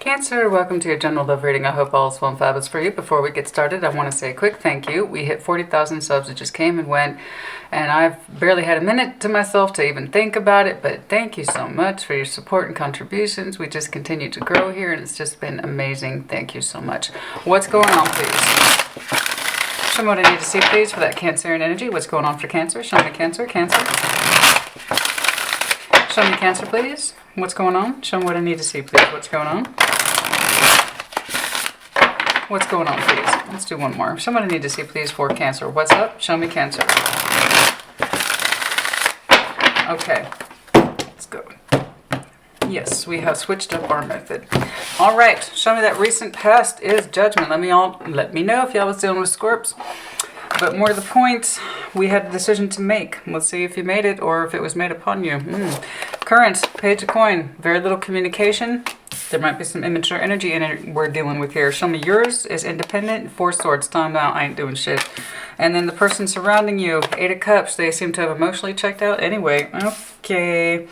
Cancer, welcome to your general love reading. I hope all is well and fabulous for you. Before we get started, I want to say a quick thank you. We hit 40,000 subs. It just came and went, and I've barely had a minute to myself to even think about it, but thank you so much for your support and contributions. We just continue to grow here, and it's just been amazing. Thank you so much. What's going on, please? Show me what I need to see, please, for that Cancerian energy. What's going on for Cancer? Show me Cancer. Show me Cancer, please. What's going on? Show me what I need to see, please. What's going on? What's going on, please? Let's do one more. Show me what I need to see, please, for Cancer. What's up? Show me Cancer. Okay. Let's go. Yes, we have switched up our method. All right. Show me that recent past is Judgment. Let me know if y'all was dealing with Scorps. But more to the point, we had a decision to make. Let's see if you made it or if it was made upon you. Current, Page of Coin, very little communication. There might be some immature energy in it we're dealing with here. Show me yours is independent. 4 Swords, time out, I ain't doing shit. And then the person surrounding you, 8 of Cups, they seem to have emotionally checked out. Anyway, okay.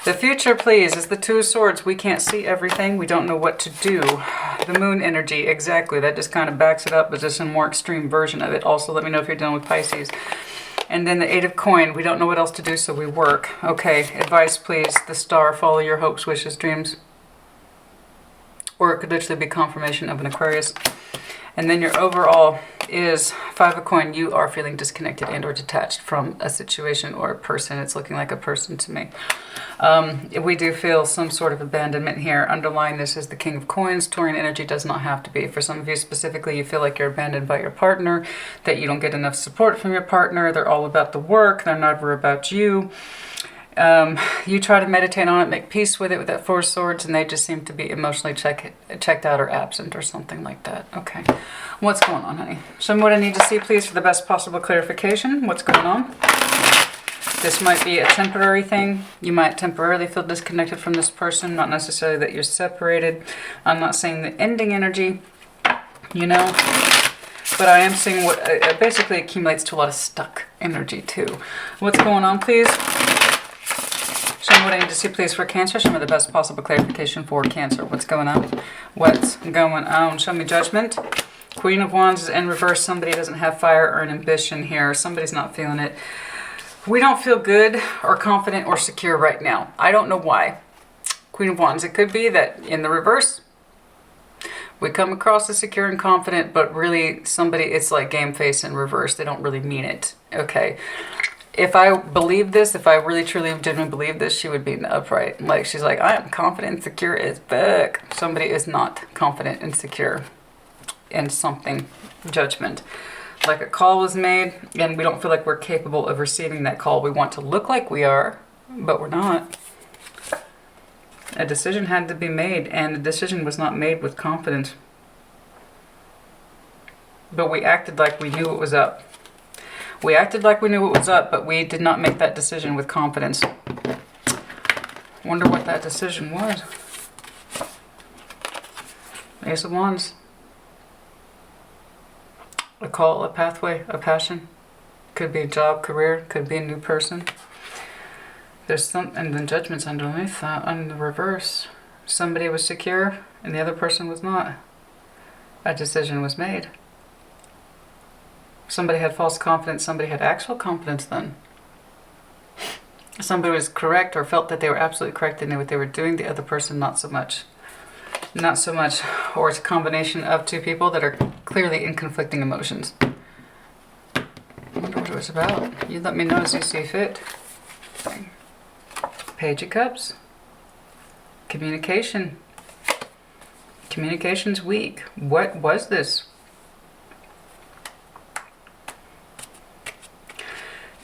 The future, please, is the 2 of Swords. We can't see everything. We don't know what to do. The Moon energy, exactly. That just kind of backs it up, but just a more extreme version of it. Also, let me know if you're dealing with Pisces. And then the 8 of Coin. We don't know what else to do, so we work. Okay, advice, please. The Star, follow your hopes, wishes, dreams. Or it could literally be confirmation of an Aquarius. And then your overall is 5 of Coin. You are feeling disconnected and or detached from a situation or a person. It's looking like a person to me. We do feel some sort of abandonment here. Underlying this is the King of Coins. Taurian energy does not have to be. For some of you specifically, you feel like you're abandoned by your partner, that you don't get enough support from your partner. They're all about the work. They're never about you. You try to meditate on it, make peace with it with that 4 Swords, and they just seem to be emotionally checked out or absent or something like that. Okay. What's going on, honey? Show me what I need to see, please, for the best possible clarification. What's going on? This might be a temporary thing. You might temporarily feel disconnected from this person, not necessarily that you're separated. I'm not saying the ending energy, you know, but I am seeing what basically accumulates to a lot of stuck energy too. What's going on, please? Show me what I need to see, please, for Cancer. Show me the best possible clarification for Cancer. What's going on? What's going on? Show me Judgment. Queen of Wands is in reverse. Somebody doesn't have fire or an ambition here. Somebody's not feeling it. We don't feel good or confident or secure right now. I don't know why. Queen of Wands. It could be that in the reverse, we come across as secure and confident, but really somebody, it's like game face in reverse. They don't really mean it. Okay. If I believe this, if I really truly genuinely believe this, she would be in the upright. Like, she's like, I am confident and secure as fuck. Somebody is not confident and secure in something. Judgment. Like a call was made, and we don't feel like we're capable of receiving that call. We want to look like we are, but we're not. A decision had to be made, and the decision was not made with confidence. But we acted like we knew what was up. We acted like we knew what was up, but we did not make that decision with confidence. Wonder what that decision was. Ace of Wands. A call, a pathway, a passion. Could be a job, career, could be a new person. There's some, and then Judgment's underneath that, on the reverse. Somebody was secure and the other person was not. A decision was made. Somebody had false confidence, somebody had actual confidence then. Somebody was correct or felt that they were absolutely correct and knew what they were doing, the other person not so much. Not so much. Or it's a combination of 2 people that are clearly in conflicting emotions. I wonder what it was about. You let me know as you see fit. Page of Cups. Communication. Communication's weak. What was this?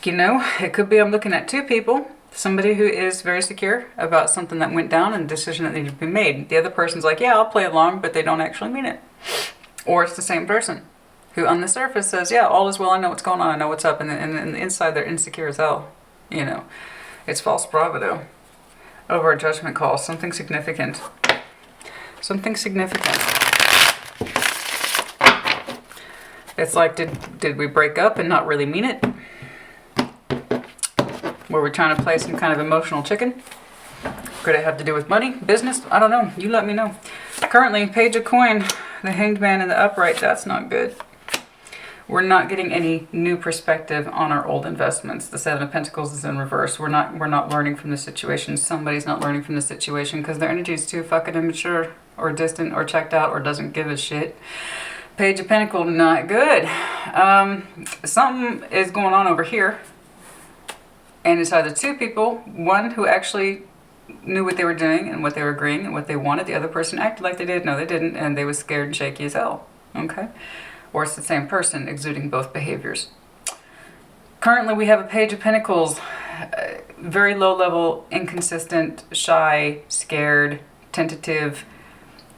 You know, it could be I'm looking at 2 people. Somebody who is very secure about something that went down and a decision that needed to be made. The other person's like, yeah, I'll play along, but they don't actually mean it. Or it's the same person who on the surface says, yeah, all is well, I know what's going on, I know what's up. And then inside they're insecure as hell. You know, it's false bravado over a judgment call. Something significant. Something significant. It's like, did we break up and not really mean it? Were we trying to play some kind of emotional chicken? Could it have to do with money, business? I don't know. You let me know. Currently, Page of Coin, the Hanged Man in the upright, that's not good. We're not getting any new perspective on our old investments. The Seven of Pentacles is in reverse. We're not learning from the situation. Somebody's not learning from the situation because their energy is too fucking immature or distant or checked out or doesn't give a shit. Page of Pentacles, not good. Something is going on over here. And it's either two people, one who actually knew what they were doing and what they were agreeing and what they wanted. The other person acted like they did. No, they didn't. And they was scared and shaky as hell. Okay? Or it's the same person exuding both behaviors. Currently, we have a Page of Pentacles. Very low level, inconsistent, shy, scared, tentative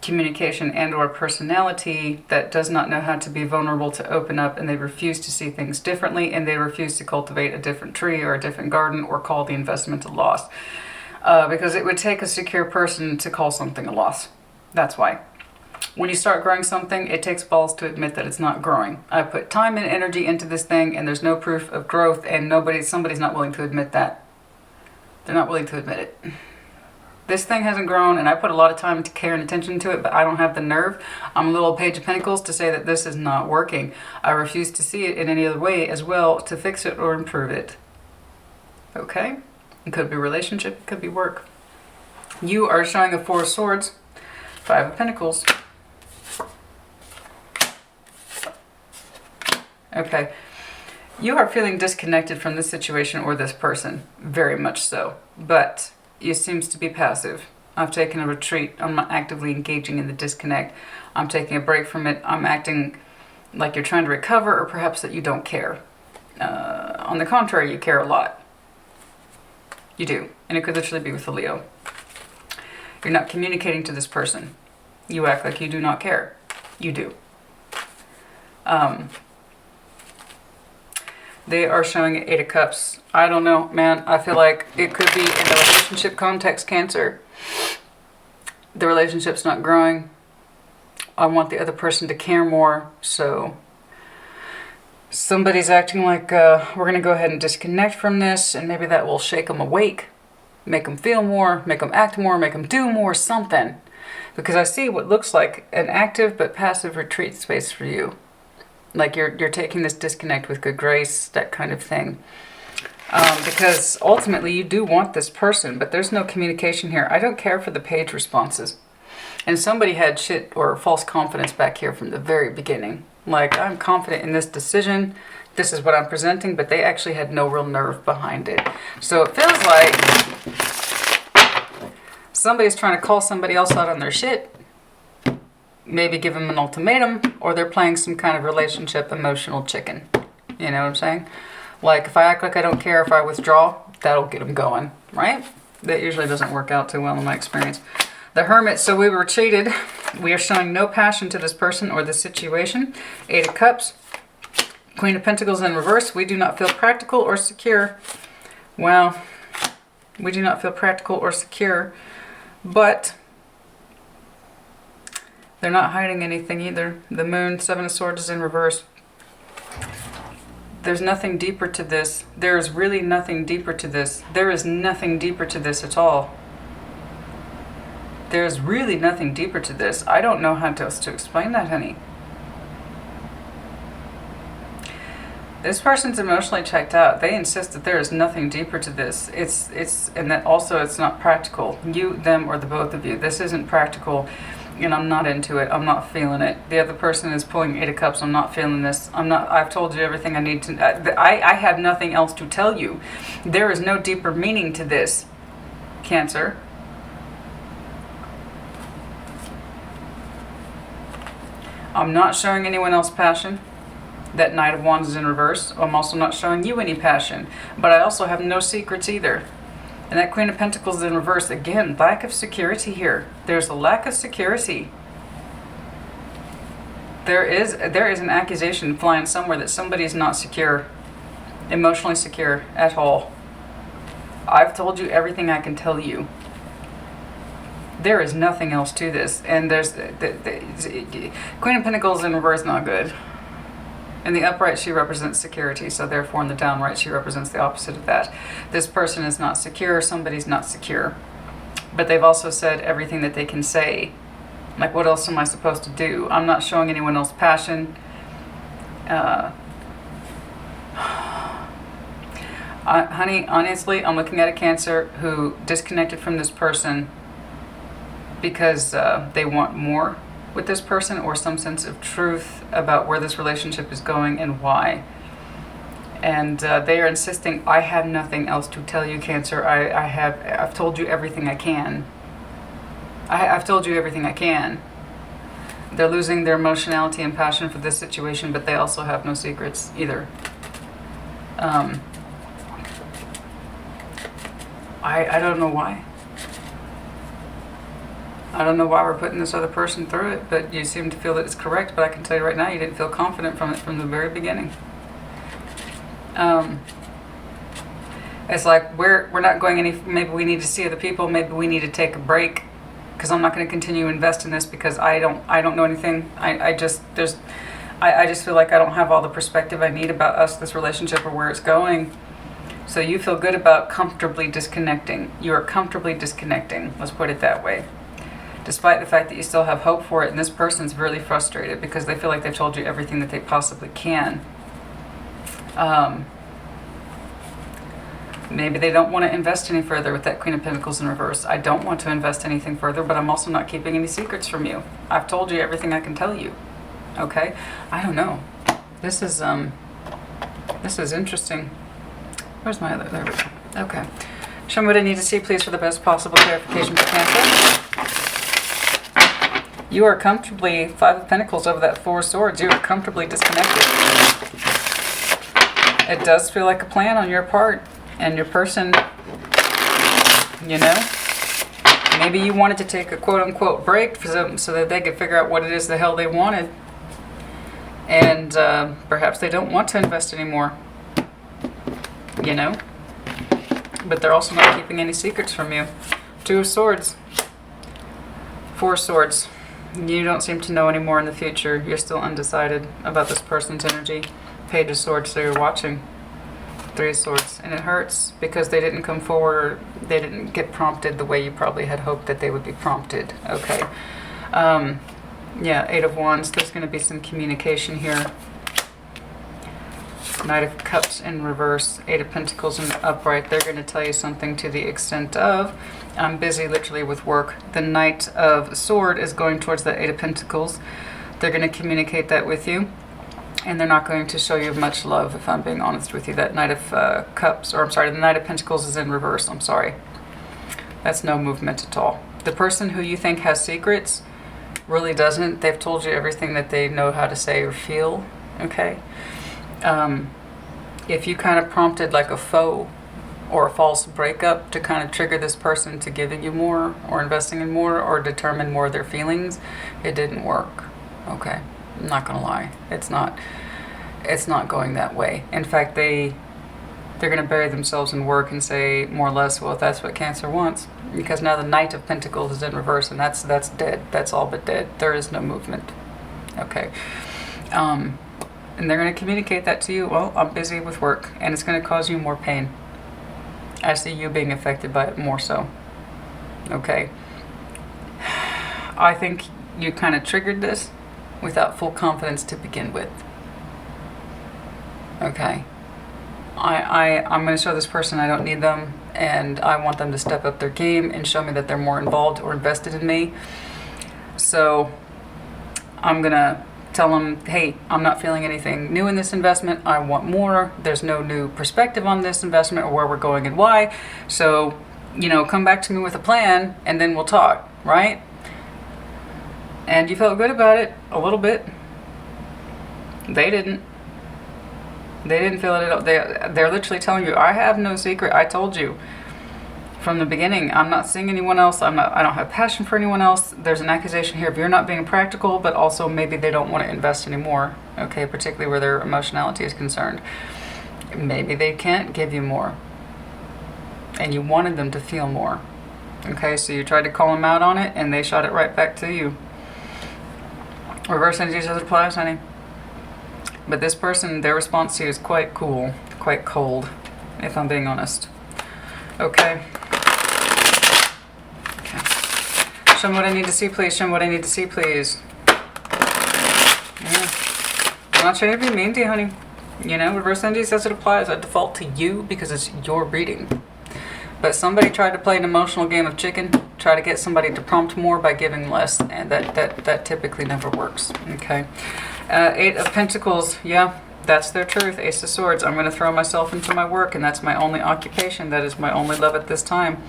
communication and or personality that does not know how to be vulnerable to open up, and they refuse to see things differently, and they refuse to cultivate a different tree or a different garden or call the investment a loss. Because it would take a secure person to call something a loss. That's why. When you start growing something, it takes balls to admit that it's not growing. I put time and energy into this thing, and there's no proof of growth, and somebody's not willing to admit that. They're not willing to admit it. This thing hasn't grown, and I put a lot of time, care, and attention to it, but I don't have the nerve. I'm a little Page of Pentacles to say that this is not working. I refuse to see it in any other way as well to fix it or improve it. Okay? It could be relationship, it could be work. You are showing a Four of Swords, Five of Pentacles. Okay. You are feeling disconnected from this situation or this person. Very much so. But it seems to be passive. I've taken a retreat. I'm not actively engaging in the disconnect. I'm taking a break from it. I'm acting like you're trying to recover, or perhaps that you don't care. On the contrary, you care a lot. You do. And it could literally be with a Leo. You're not communicating to this person. You act like you do not care. You do. They are showing Eight of Cups. I don't know, man. I feel like it could be in a relationship context, Cancer. The relationship's not growing. I want the other person to care more. So somebody's acting like we're going to go ahead and disconnect from this. And maybe that will shake them awake. Make them feel more. Make them act more. Make them do more. Something. Because I see what looks like an active but passive retreat space for you. Like you're taking this disconnect with good grace, that kind of thing. Because ultimately you do want this person, but there's no communication here. I don't care for the page responses. And somebody had shit or false confidence back here from the very beginning. Like, I'm confident in this decision. This is what I'm presenting, but they actually had no real nerve behind it. So it feels like somebody's trying to call somebody else out on their shit. Maybe give them an ultimatum, or they're playing some kind of relationship emotional chicken. You know what I'm saying? Like, if I act like I don't care, if I withdraw, that'll get them going, right? That usually doesn't work out too well in my experience. The Hermit, so we were cheated. We are showing no passion to this person or this situation. Eight of Cups. Queen of Pentacles in reverse. We do not feel practical or secure. Well, we do not feel practical or secure, but they're not hiding anything either. The Moon, Seven of Swords is in reverse. There's nothing deeper to this. There is really nothing deeper to this. There is nothing deeper to this at all. There's really nothing deeper to this. I don't know how else to explain that, honey. This person's emotionally checked out. They insist that there is nothing deeper to this. And that also it's not practical. You, them, or the both of you. This isn't practical. And I'm not into it. I'm not feeling it. The other person is pulling Eight of Cups. I'm not feeling this. I've told you everything I need to. I have nothing else to tell you. There is no deeper meaning to this, Cancer. I'm not showing anyone else passion. That Knight of Wands is in reverse. I'm also not showing you any passion. But I also have no secrets either. And that Queen of Pentacles is in reverse. Again, lack of security here. There's a lack of security. There is an accusation flying somewhere that somebody is not secure. Emotionally secure at all. I've told you everything I can tell you. There is nothing else to this. And there's Queen of Pentacles in reverse, not good. In the upright, she represents security, so therefore in the downright, she represents the opposite of that. This person is not secure, somebody's not secure. But they've also said everything that they can say. Like, what else am I supposed to do? I'm not showing anyone else passion. Honey, honestly, I'm looking at a Cancer who disconnected from this person because they want more with this person, or some sense of truth about where this relationship is going and why. And they are insisting, I have nothing else to tell you, Cancer. I've told you everything I can. I've told you everything I can. They're losing their emotionality and passion for this situation, but they also have no secrets either. I don't know why. I don't know why we're putting this other person through it, but you seem to feel that it's correct. But I can tell you right now, you didn't feel confident from it from the very beginning. It's like we're not going any. Maybe we need to see other people. Maybe we need to take a break, because I'm not going to continue to invest in this because I don't know anything. I just feel like I don't have all the perspective I need about us, this relationship, or where it's going. So you feel good about comfortably disconnecting. You are comfortably disconnecting. Let's put it that way. Despite the fact that you still have hope for it, and this person's really frustrated because they feel like they've told you everything that they possibly can. Maybe they don't want to invest any further with that Queen of Pentacles in reverse. I don't want to invest anything further, but I'm also not keeping any secrets from you. I've told you everything I can tell you. Okay? I don't know. This is interesting. Where's my other? There we go. Okay. Show me what I need to see, please, for the best possible clarification for Cancer. You are comfortably, 5 of Pentacles over that 4 of Swords. You are comfortably disconnected. It does feel like a plan on your part. And your person, you know, maybe you wanted to take a quote-unquote break for them so that they could figure out what it is the hell they wanted. And perhaps they don't want to invest anymore, you know. But they're also not keeping any secrets from you. 2 of Swords. 4 of Swords. You don't seem to know anymore in the future. You're still undecided about this person's energy. Page of Swords, so you're watching. 3 of Swords, and it hurts because they didn't come forward, or they didn't get prompted the way you probably had hoped that they would be prompted. Okay. Yeah, 8 of Wands. There's going to be some communication here. Knight of Cups in reverse, 8 of Pentacles in the upright. They're going to tell you something to the extent of, I'm busy literally with work. The Knight of Sword is going towards the 8 of Pentacles. They're going to communicate that with you. And they're not going to show you much love, if I'm being honest with you. That Knight of Cups, or I'm sorry, the Knight of Pentacles is in reverse. I'm sorry. That's no movement at all. The person who you think has secrets really doesn't. They've told you everything that they know how to say or feel. Okay? If you kind of prompted like a faux or a false breakup to kind of trigger this person to giving you more, or investing in more, or determine more of their feelings, it didn't work. Okay? I'm not gonna lie, it's not going that way. In fact, they're gonna bury themselves in work and say more or less, well, if that's what Cancer wants, because now the Knight of Pentacles is in reverse, and that's dead. That's all but dead. There is no movement. Okay. And they're gonna communicate that to you. Well, I'm busy with work, and it's gonna cause you more pain. I see you being affected by it more so. Okay. I think you kind of triggered this without full confidence to begin with. Okay. I'm going to show this person I don't need them, and I want them to step up their game and show me that they're more involved or invested in me. So I'm going to tell them, hey, I'm not feeling anything new in this investment. I want more. There's no new perspective on this investment or where we're going and why. So, you know, come back to me with a plan and then we'll talk, right? And you felt good about it a little bit. They didn't. They didn't feel it at all. They're literally telling you, I have no secret. I told you from the beginning, I'm not seeing anyone else. I don't have passion for anyone else. There's an accusation here of you're not being practical, but also maybe they don't want to invest anymore. Okay, particularly where their emotionality is concerned. Maybe they can't give you more. And you wanted them to feel more. Okay, so you tried to call them out on it, and they shot it right back to you. Reverse energies as applies, honey. But this person, their response to you is quite cool, quite cold, if I'm being honest. Okay. Show me what I need to see, please. Show me what I need to see, please. Yeah. I'm not trying to be mean to you, honey. You know, reverse energy says it applies. I default to you because it's your reading. But somebody tried to play an emotional game of chicken, try to get somebody to prompt more by giving less, and that typically never works. Okay. 8 of Pentacles, yeah, that's their truth. Ace of Swords, I'm going to throw myself into my work, and that's my only occupation. That is my only love at this time.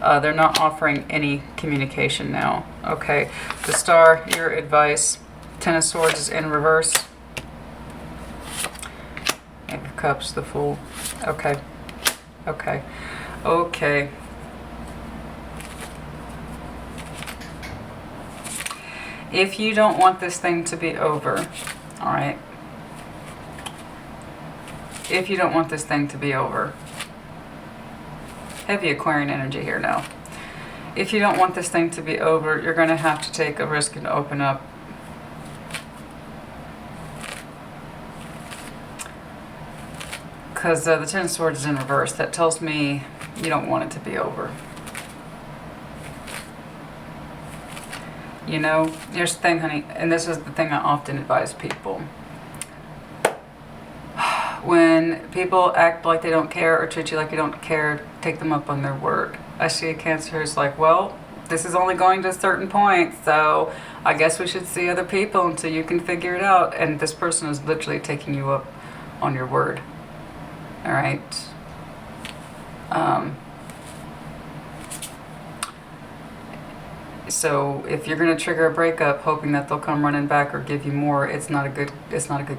They're not offering any communication now. Okay. The Star, your advice. 10 of Swords is in reverse. 8 of Cups, the Fool. Okay. Okay. Okay. If you don't want this thing to be over, all right? If you don't want this thing to be over, heavy Aquarian energy here now. If you don't want this thing to be over, you're going to have to take a risk and open up. Because the 10 of Swords is in reverse. That tells me you don't want it to be over. You know, here's the thing, honey, and this is the thing I often advise people. When people act like they don't care or treat you like you don't care, take them up on their word. I see a Cancer who's like, well, this is only going to a certain point, so I guess we should see other people until you can figure it out. And this person is literally taking you up on your word. All right. So if you're going to trigger a breakup, hoping that they'll come running back or give you more, it's not a good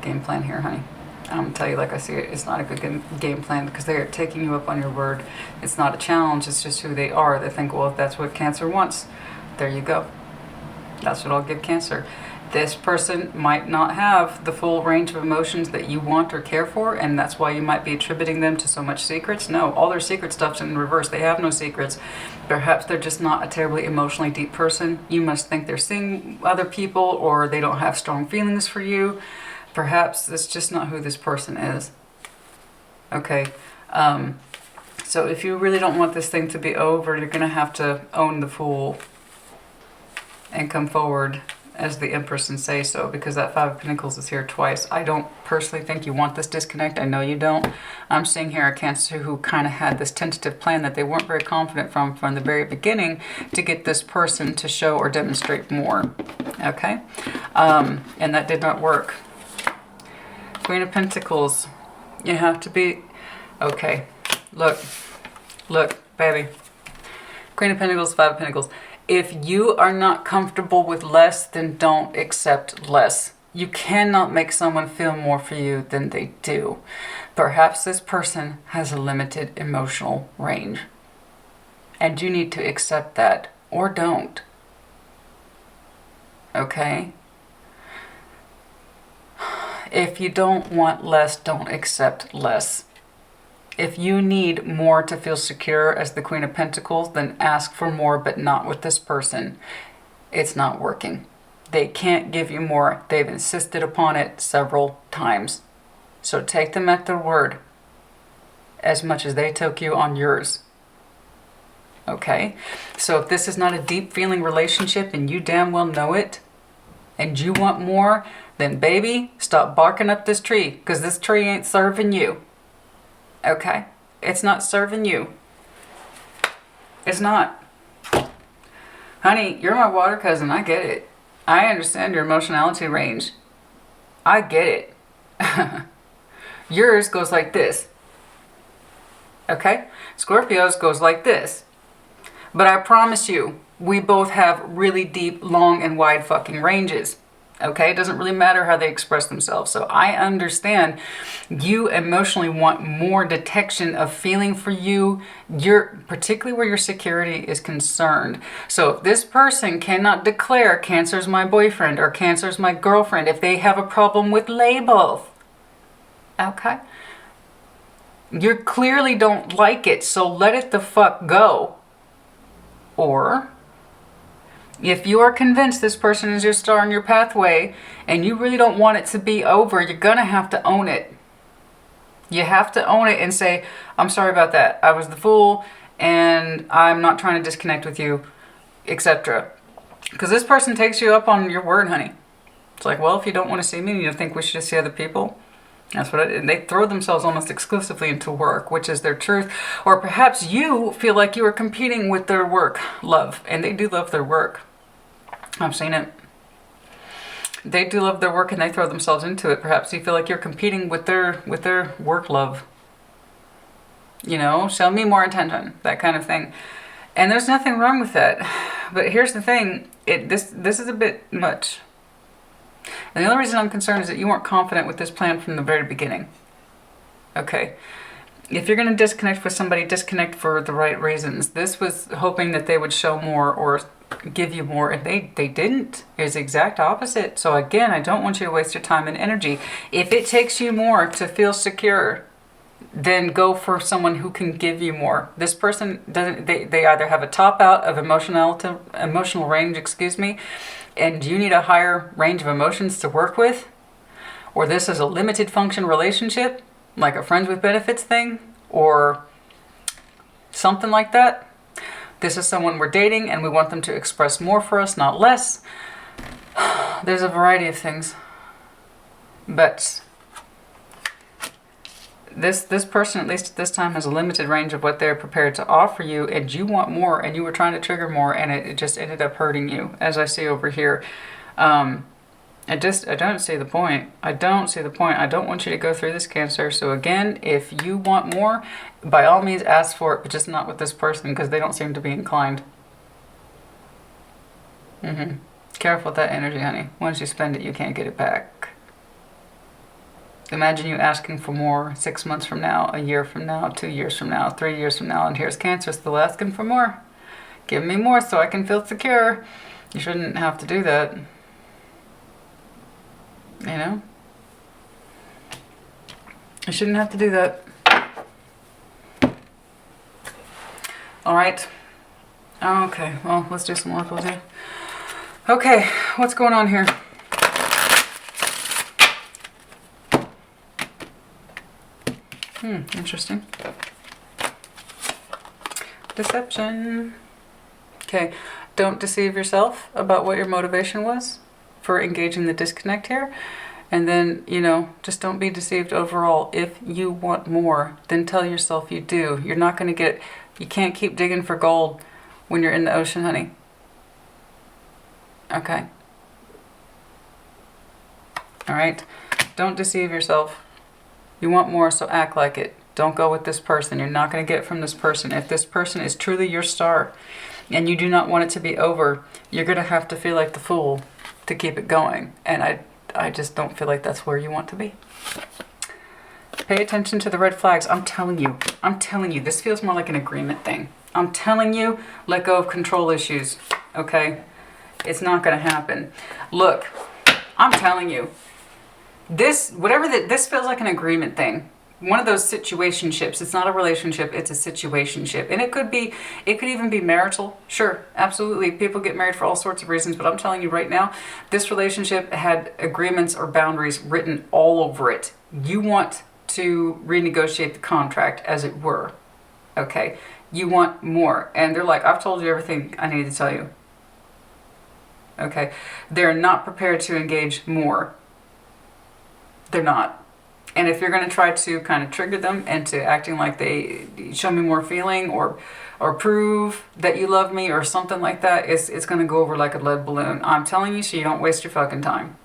game plan here, honey. I'm gonna tell you like I see it. It's not a good game plan because they're taking you up on your word. It's not a challenge. It's just who they are. They think, well, if that's what Cancer wants, there you go. That's what I'll give Cancer. This person might not have the full range of emotions that you want or care for, and that's why you might be attributing them to so much secrets. No, all their secret stuff's in reverse. They have no secrets. Perhaps they're just not a terribly emotionally deep person. You must think they're seeing other people, or they don't have strong feelings for you. Perhaps it's just not who this person is. Okay. So if you really don't want this thing to be over, you're going to have to own the Fool and come forward as the Empress and say so, because that 5 of Pentacles is here twice. I don't personally think you want this disconnect. I know you don't. I'm seeing here a Cancer who kind of had this tentative plan that they weren't very confident from the very beginning to get this person to show or demonstrate more. Okay? And that did not work. Queen of Pentacles. You have to be... Okay. Look, baby. Queen of Pentacles, 5 of Pentacles. If you are not comfortable with less, then don't accept less. You cannot make someone feel more for you than they do. Perhaps this person has a limited emotional range. And you need to accept that, or don't. Okay? If you don't want less, don't accept less. If you need more to feel secure as the Queen of Pentacles, then ask for more, but not with this person. It's not working. They can't give you more. They've insisted upon it several times. So take them at their word as much as they took you on yours. Okay? So if this is not a deep feeling relationship and you damn well know it, and you want more, then baby, stop barking up this tree, because this tree ain't serving you. Okay? It's not serving you. It's not. Honey, you're my water cousin. I get it. I understand your emotionality range. I get it. Yours goes like this. Okay? Scorpio's goes like this. But I promise you, we both have really deep, long, and wide fucking ranges. Okay? It doesn't really matter how they express themselves. So I understand you emotionally want more detection of feeling for you, particularly where your security is concerned. So if this person cannot declare Cancer's my boyfriend or Cancer's my girlfriend, if they have a problem with labels, okay? You clearly don't like it, so let it the fuck go. Or if you are convinced this person is your star in your pathway and you really don't want it to be over, you're going to have to own it. You have to own it and say, I'm sorry about that. I was the fool and I'm not trying to disconnect with you, etc. Because this person takes you up on your word, honey. It's like, well, if you don't want to see me and you think we should see other people, that's what they throw themselves almost exclusively into work, which is their truth. Or perhaps you feel like you are competing with their work, love. And they do love their work. I've seen it. They do love their work and they throw themselves into it. Perhaps you feel like you're competing with their work love. You know, show me more attention, that kind of thing. And there's nothing wrong with that. But here's the thing, this is a bit much. And the only reason I'm concerned is that you weren't confident with this plan from the very beginning. Okay. If you're going to disconnect with somebody, disconnect for the right reasons. This was hoping that they would show more or give you more, and they didn't. It was the exact opposite. So again, I don't want you to waste your time and energy. If it takes you more to feel secure, then go for someone who can give you more. This person doesn't, they either have a top out of emotional range, and you need a higher range of emotions to work with, or this is a limited function relationship, like a friends with benefits thing, or something like that. This is someone we're dating and we want them to express more for us, not less. There's a variety of things. But this person, at least at this time, has a limited range of what they're prepared to offer you, and you want more, and you were trying to trigger more, and it just ended up hurting you, as I see over here. I don't see the point. I don't see the point. I don't want you to go through this, Cancer. So again, if you want more, by all means ask for it, but just not with this person, because they don't seem to be inclined. Careful with that energy, honey. Once you spend it, you can't get it back. Imagine you asking for more 6 months from now, a year from now, 2 years from now, 3 years from now, and here's Cancer still asking for more. Give me more so I can feel secure. You shouldn't have to do that. You know? You shouldn't have to do that. Alright. Okay, well, let's do some oracles here. Okay, what's going on here? Interesting. Deception. Okay, don't deceive yourself about what your motivation was for engaging the disconnect here. And then, you know, just don't be deceived overall. If you want more, then tell yourself you do. You're not going to get, you can't keep digging for gold when you're in the ocean, honey. Okay. All right. Don't deceive yourself. You want more, so act like it. Don't go with this person. You're not going to get it from this person. If this person is truly your star and you do not want it to be over, you're going to have to feel like the fool to keep it going. And I just don't feel like that's where you want to be. Pay attention to the red flags. I'm telling you, this feels more like an agreement thing. I'm telling you, let go of control issues, okay? It's not going to happen. Look, I'm telling you, this feels like an agreement thing. One of those situationships. It's not a relationship, it's a situationship. And it could even be marital. Sure, absolutely. People get married for all sorts of reasons, but I'm telling you right now, this relationship had agreements or boundaries written all over it. You want to renegotiate the contract, as it were. Okay? You want more. And they're like, I've told you everything I need to tell you. Okay? They're not prepared to engage more. They're not. And if you're going to try to kind of trigger them into acting like they show me more feeling or prove that you love me or something like that, it's going to go over like a lead balloon. I'm telling you, so you don't waste your fucking time.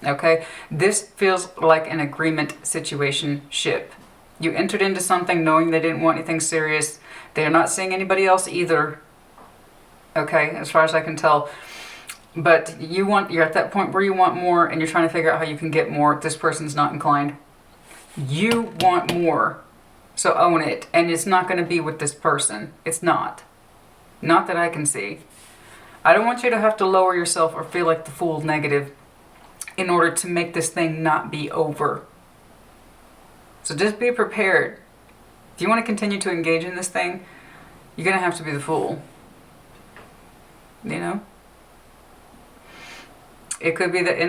Okay? This feels like an agreement situationship. You entered into something knowing they didn't want anything serious. They're not seeing anybody else either. Okay? As far as I can tell. But you're at that point where you want more and you're trying to figure out how you can get more. This person's not inclined. You want more. So own it. And it's not going to be with this person. It's not. Not that I can see. I don't want you to have to lower yourself or feel like the fool negative in order to make this thing not be over. So just be prepared. If you want to continue to engage in this thing, you're going to have to be the fool. You know? It could be that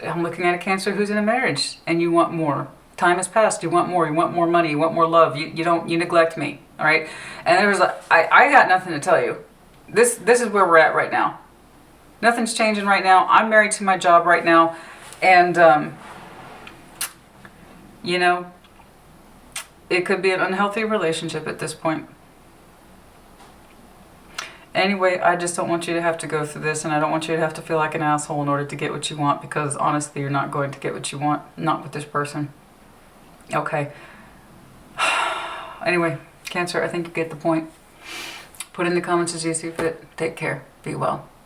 I'm looking at a Cancer who's in a marriage and you want more. Time has passed. You want more money. You want more love. You neglect me. All right. And I got nothing to tell you. This is where we're at right now. Nothing's changing right now. I'm married to my job right now. And, you know, it could be an unhealthy relationship at this point. Anyway, I just don't want you to have to go through this, and I don't want you to have to feel like an asshole in order to get what you want, because honestly, you're not going to get what you want. Not with this person. Okay. Anyway, Cancer, I think you get the point. Put in the comments as you see fit. Take care. Be well.